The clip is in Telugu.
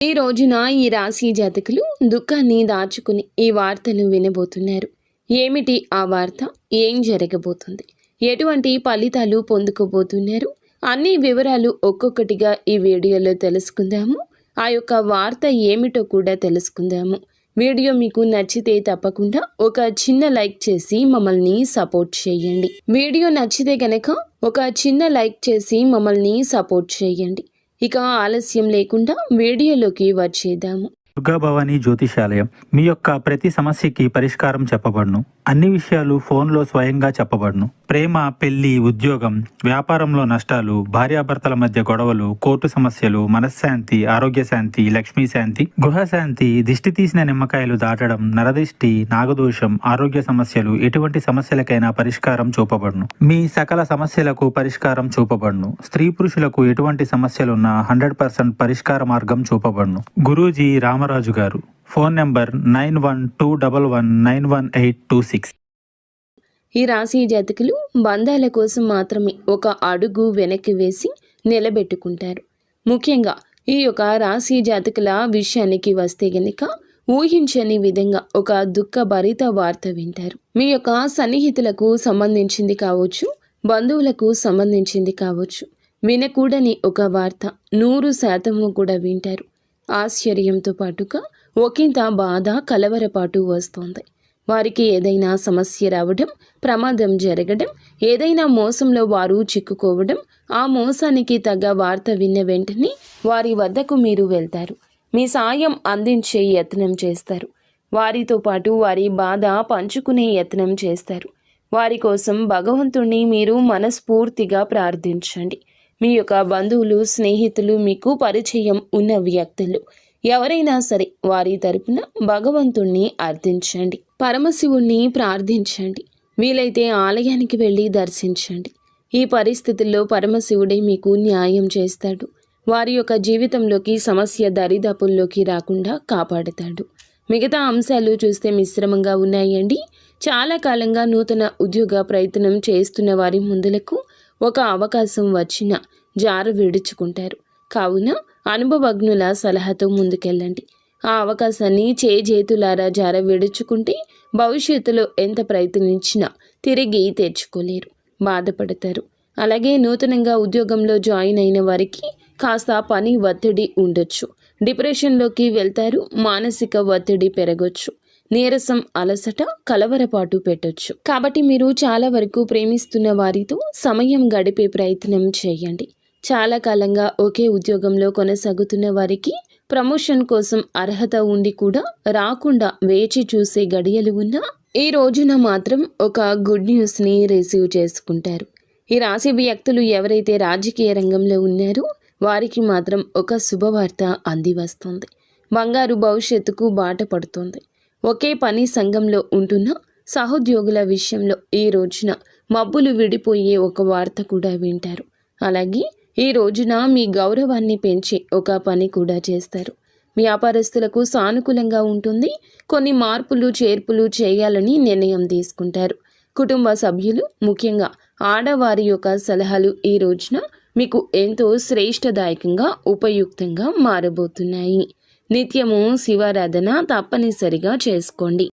ఈ రోజున ఈ రాశి జాతకులు దుఃఖాన్ని దాచుకుని ఈ వార్తను వినబోతున్నారు. ఏమిటి ఆ వార్త? ఏం జరగబోతుంది? ఎటువంటి ఫలితాలు పొందుకోబోతున్నారు? అన్ని వివరాలు ఒక్కొక్కటిగా ఈ వీడియోలో తెలుసుకుందాము. ఆ యొక్క వార్త ఏమిటో కూడా తెలుసుకుందాము. వీడియో మీకు నచ్చితే తప్పకుండా ఒక చిన్న లైక్ చేసి మమ్మల్ని సపోర్ట్ చేయండి. వీడియో నచ్చితే గనక ఒక చిన్న లైక్ చేసి మమ్మల్ని సపోర్ట్ చేయండి. ఇక ఆలస్యం లేకుండా వీడియోలోకి వచ్చేద్దాము. దుర్గా భవానీ జ్యోతిషాలయం మీ యొక్క ప్రతి సమస్యకి పరిష్కారం చెప్పబడును. అన్ని విషయాలు ఫోన్లో స్వయంగా చెప్పబడును. ప్రేమ, పెళ్లి, ఉద్యోగం, వ్యాపారంలో నష్టాలు, భార్యాభర్తల మధ్య గొడవలు, కోర్టు సమస్యలు, మనశ్శాంతి, ఆరోగ్య శాంతి, లక్ష్మీ శాంతి, గృహశాంతి, దిష్టి తీసిన నిమ్మకాయలు దాటడం, నరదిష్టి, నాగదోషం, ఆరోగ్య సమస్యలు, ఎటువంటి సమస్యలకైనా పరిష్కారం చూపబడును. మీ సకల సమస్యలకు పరిష్కారం చూపబడును. స్త్రీ పురుషులకు ఎటువంటి సమస్యలున్నా 100% పరిష్కార మార్గం చూపబడును. గురూజీ రామరాజు గారు. Phone number 9121191826. ఈ రాశి జాతకులు బంధాల కోసం మాత్రమే ఒక అడుగు వెనక్కి వేసి నిలబెట్టుకుంటారు. ముఖ్యంగా ఈ యొక్క రాశి జాతకుల విషయానికి వస్తే గనుక ఊహించని విధంగా ఒక దుఃఖభరిత వార్త వింటారు. మీ యొక్క సన్నిహితులకు సంబంధించింది కావచ్చు, బంధువులకు సంబంధించింది కావచ్చు, వినకూడని ఒక వార్త 100% కూడా వింటారు. ఆశ్చర్యంతో పాటుగా ఒకంత బాధ, కలవరపాటు వస్తుంది. వారికి ఏదైనా సమస్య రావడం, ప్రమాదం జరగడం, ఏదైనా మోసంలో వారు చిక్కుకోవడం, ఆ మోసానికి తగ్గ వార్త విన్న వెంటనే వారి వద్దకు మీరు వెళ్తారు. మీ సాయం అందించే యత్నం చేస్తారు. వారితో పాటు వారి బాధ పంచుకునే యత్నం చేస్తారు. వారి కోసం భగవంతుణ్ణి మీరు మనస్ఫూర్తిగా ప్రార్థించండి. మీ యొక్క బంధువులు, స్నేహితులు, మీకు పరిచయం ఉన్న వ్యక్తులు ఎవరైనా సరే వారి తరపున భగవంతుణ్ణి అర్థించండి. పరమశివుణ్ణి ప్రార్థించండి. వీలైతే ఆలయానికి వెళ్ళి దర్శించండి. ఈ పరిస్థితుల్లో పరమశివుడే మీకు న్యాయం చేస్తాడు. వారి యొక్క జీవితంలోకి సమస్య దరిదాపుల్లోకి రాకుండా కాపాడుతాడు. మిగతా అంశాలు చూస్తే మిశ్రమంగా ఉన్నాయండి. చాలా కాలంగా నూతన ఉద్యోగ ప్రయత్నం చేస్తున్న వారి ముందులకు ఒక అవకాశం వచ్చినా జార విడుచుకుంటారు. కావున అనుభవజ్ఞుల సలహాతో ముందుకెళ్ళండి. ఆ అవకాశాన్ని చేతులారా జార విడుచుకుంటే భవిష్యత్తులో ఎంత ప్రయత్నించినా తిరిగి తెచ్చుకోలేరు, బాధపడతారు. అలాగే నూతనంగా ఉద్యోగంలో జాయిన్ అయిన వారికి కాస్త పని ఒత్తిడి ఉండొచ్చు. డిప్రెషన్లోకి వెళ్తారు. మానసిక ఒత్తిడి పెరగొచ్చు. నీరసం, అలసట, కలవరపాటు పెట్టొచ్చు. కాబట్టి మీరు చాలా వరకు ప్రేమిస్తున్న వారితో సమయం గడిపే ప్రయత్నం చేయండి. చాలా కాలంగా ఒకే ఉద్యోగంలో కొనసాగుతున్న వారికి ప్రమోషన్ కోసం అర్హత ఉండి కూడా రాకుండా వేచి చూసే గడియలు ఉన్నా ఈ రోజున మాత్రం ఒక గుడ్ న్యూస్ని రిసీవ్ చేసుకుంటారు. ఈ రాశి వ్యక్తులు ఎవరైతే రాజకీయ రంగంలో ఉన్నారో వారికి మాత్రం ఒక శుభవార్త అంది వస్తుంది. బంగారు భవిష్యత్తుకు బాట పడుతుంది. ఒకే పని సంఘంలో ఉంటున్న సహోద్యోగుల విషయంలో ఈ రోజున మబ్బులు విడిపోయే ఒక వార్త కూడా వింటారు. అలాగే ఈ రోజున మీ గౌరవాన్ని పెంచే ఒక పని కూడా చేస్తారు. వ్యాపారస్తులకు సానుకూలంగా ఉంటుంది. కొన్ని మార్పులు, చేర్పులు చేయాలని నిర్ణయం తీసుకుంటారు. కుటుంబ సభ్యులు, ముఖ్యంగా ఆడవారి యొక్క సలహాలు ఈ రోజున మీకు ఎంతో శ్రేష్టదాయకంగా, ఉపయుక్తంగా మారబోతున్నాయి. నిత్యము శివారాధన తప్పనిసరిగా చేసుకోండి.